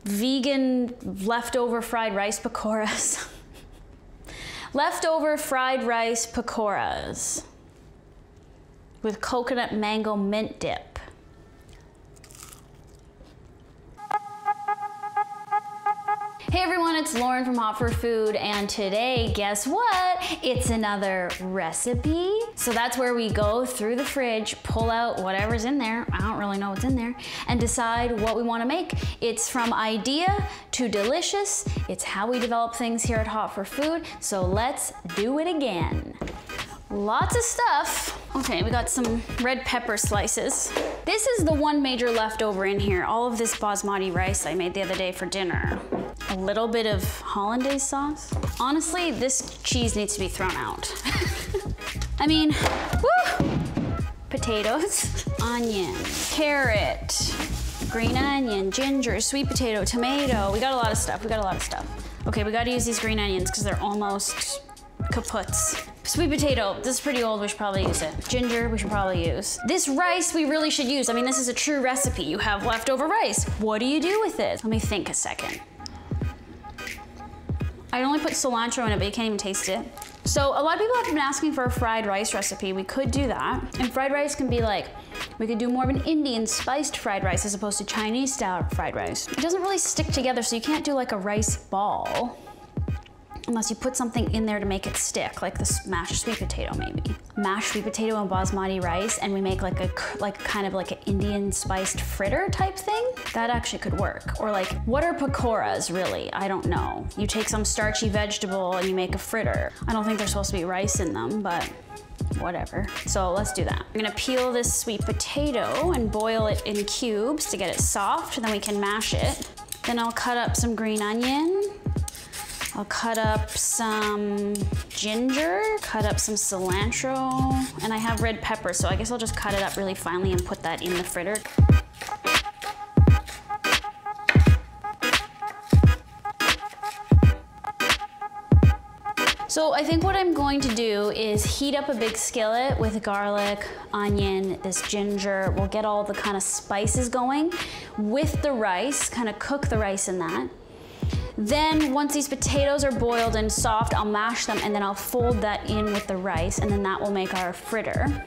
vegan leftover fried rice pakoras. Leftover fried rice pakoras with coconut mango mint dip. Hey everyone, it's Lauren from Hot for Food, and today, guess what? It's another recipe. So that's where we go through the fridge, pull out whatever's in there, I don't really know what's in there, and decide what we wanna make. It's from idea to delicious. It's how we develop things here at Hot for Food, so let's do it again. Lots of stuff. Okay, we got some red pepper slices. This is the one major leftover in here. All of this basmati rice I made the other day for dinner. A little bit of hollandaise sauce. Honestly, this cheese needs to be thrown out. I mean, woo! Potatoes, onion, carrot, green onion, ginger, sweet potato, tomato. We got a lot of stuff, Okay, we gotta use these green onions because they're almost kaputs. Sweet potato, this is pretty old, we should probably use it. Ginger, we should probably use. This rice we really should use. I mean, this is a true recipe. You have leftover rice. What do you do with it? Let me think a second. I only put cilantro in it, but you can't even taste it. So a lot of people have been asking for a fried rice recipe. We could do that. And fried rice can be like, we could do more of an Indian spiced fried rice as opposed to Chinese style fried rice. It doesn't really stick together, so you can't do like a rice ball unless you put something in there to make it stick, like this mashed sweet potato maybe. Mashed sweet potato and basmati rice, and we make like a kind of like an Indian spiced fritter type thing. That actually could work. Or like, what are pakoras really? I don't know. You take some starchy vegetable and you make a fritter. I don't think there's supposed to be rice in them, but whatever. So let's do that. I'm gonna peel this sweet potato and boil it in cubes to get it soft, and then we can mash it. Then I'll cut up some green onion. I'll cut up some ginger, cut up some cilantro, and I have red pepper, so I guess I'll just cut it up really finely and put that in the fritter. So I think what I'm going to do is heat up a big skillet with garlic, onion, this ginger. We'll get all the kind of spices going with the rice, kind of cook the rice in that. Then once these potatoes are boiled and soft, I'll mash them and then I'll fold that in with the rice, and then that will make our fritter.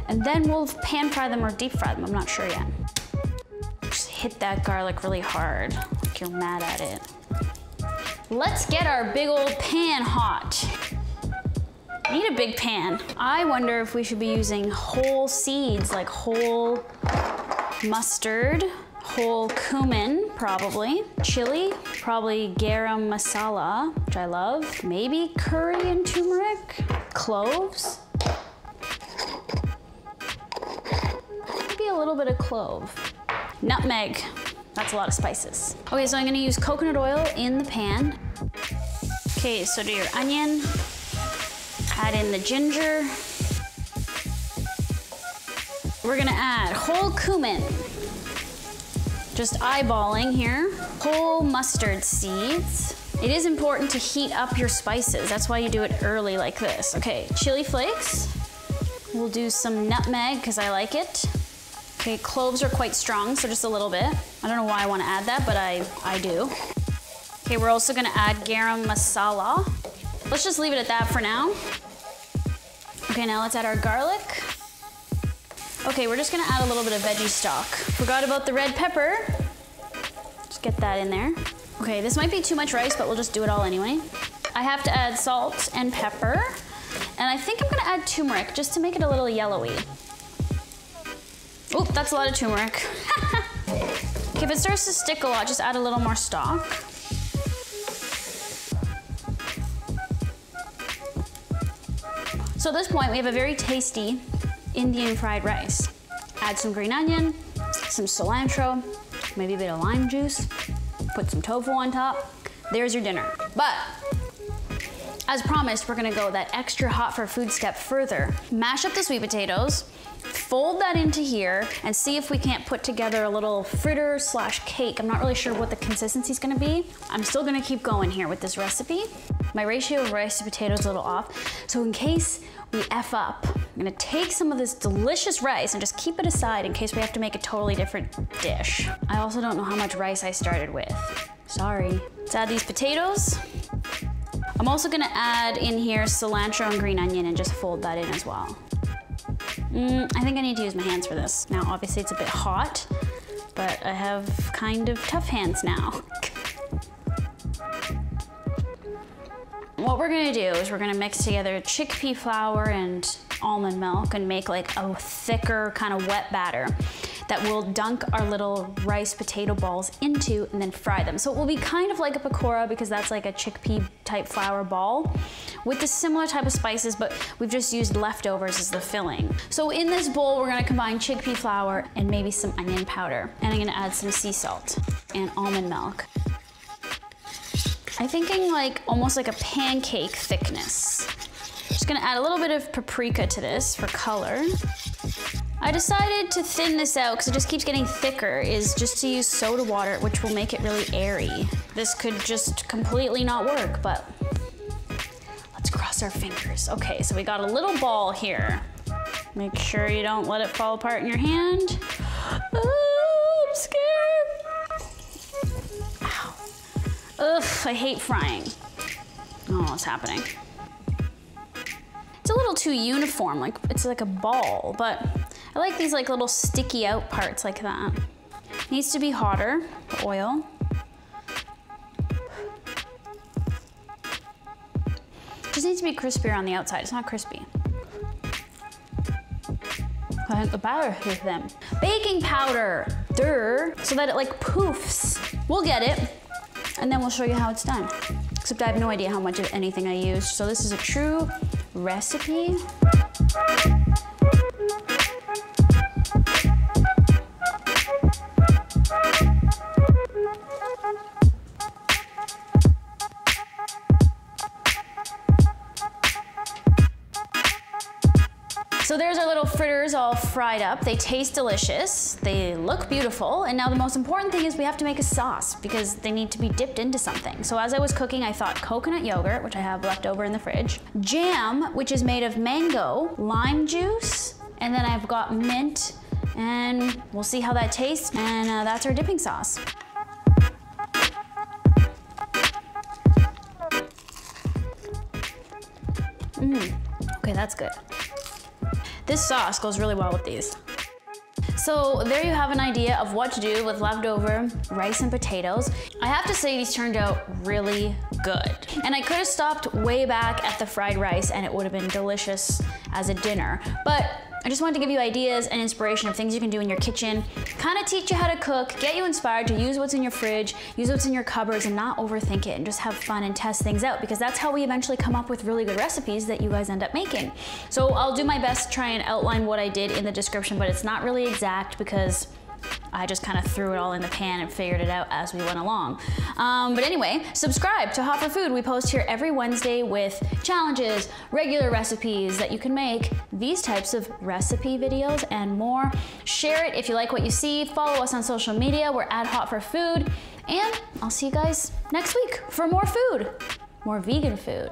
And then we'll pan fry them or deep fry them, I'm not sure yet. Just hit that garlic really hard, like you're mad at it. Let's get our big old pan hot. Need a big pan. I wonder if we should be using whole seeds, like whole mustard, whole cumin, probably. Chili, probably garam masala, which I love. Maybe curry and turmeric. Cloves. Maybe a little bit of clove. Nutmeg. That's a lot of spices. Okay, so I'm gonna use coconut oil in the pan. Okay, so do your onion. Add in the ginger. We're gonna add whole cumin. Just eyeballing here. Whole mustard seeds. It is important to heat up your spices. That's why you do it early like this. Okay, chili flakes. We'll do some nutmeg because I like it. Okay, cloves are quite strong, so just a little bit. I don't know why I want to add that, but I do. Okay, we're also gonna add garam masala. Let's just leave it at that for now. Okay, now let's add our garlic. Okay, we're just gonna add a little bit of veggie stock. Forgot about the red pepper. Just get that in there. Okay, this might be too much rice, but we'll just do it all anyway. I have to add salt and pepper. And I think I'm gonna add turmeric just to make it a little yellowy. Oop, that's a lot of turmeric. Okay, if it starts to stick a lot, just add a little more stock. So at this point, we have a very tasty Indian fried rice. Add some green onion, some cilantro, maybe a bit of lime juice, put some tofu on top. There's your dinner. But as promised, we're gonna go that extra Hot for Food step further. Mash up the sweet potatoes, fold that into here, and see if we can't put together a little fritter slash cake. I'm not really sure what the consistency is gonna be. I'm still gonna keep going here with this recipe. My ratio of rice to potatoes is a little off, so in case we F up, I'm gonna take some of this delicious rice and just keep it aside in case we have to make a totally different dish. I also don't know how much rice I started with. Sorry. Let's add these potatoes. I'm also gonna add in here cilantro and green onion and just fold that in as well. I think I need to use my hands for this. Now, obviously it's a bit hot, but I have kind of tough hands now. What we're gonna do is we're gonna mix together chickpea flour and almond milk and make like a thicker kind of wet batter that we'll dunk our little rice potato balls into and then fry them. So it will be kind of like a pakora because that's like a chickpea type flour ball with the similar type of spices, but we've just used leftovers as the filling. So in this bowl, we're gonna combine chickpea flour and maybe some onion powder. And I'm gonna add some sea salt and almond milk. I'm thinking like almost like a pancake thickness. Just gonna add a little bit of paprika to this for color. I decided to thin this out because it just keeps getting thicker, is just to use soda water, which will make it really airy. This could just completely not work, but let's cross our fingers. Okay, so we got a little ball here. Make sure you don't let it fall apart in your hand. Oh, I'm scared. Ow. Ugh, I hate frying. Oh, what's happening? It's a little too uniform, like it's like a ball, but I like these like little sticky out parts like that. Needs to be hotter, the oil. Just needs to be crispier on the outside, it's not crispy. I think the batter is them. Baking powder, so that it like poofs. We'll get it, and then we'll show you how it's done. Except I have no idea how much of anything I used, so this is a true recipe. So there's our little fritters all fried up. They taste delicious, they look beautiful, and now the most important thing is we have to make a sauce because they need to be dipped into something. So as I was cooking, I thought coconut yogurt, which I have left over in the fridge, jam, which is made of mango, lime juice, and then I've got mint, and we'll see how that tastes, and that's our dipping sauce. Okay, that's good. This sauce goes really well with these. So there you have an idea of what to do with leftover rice and potatoes. I have to say these turned out really good. And I could have stopped way back at the fried rice and it would have been delicious as a dinner. But I just wanted to give you ideas and inspiration of things you can do in your kitchen, kind of teach you how to cook, get you inspired to use what's in your fridge, use what's in your cupboards, and not overthink it and just have fun and test things out, because that's how we eventually come up with really good recipes that you guys end up making. So I'll do my best to try and outline what I did in the description, but it's not really exact because I just kind of threw it all in the pan and figured it out as we went along. But anyway, subscribe to Hot for Food. We post here every Wednesday with challenges, regular recipes that you can make, these types of recipe videos and more. Share it if you like what you see. Follow us on social media. We're at Hot for Food. And I'll see you guys next week for more food, more vegan food.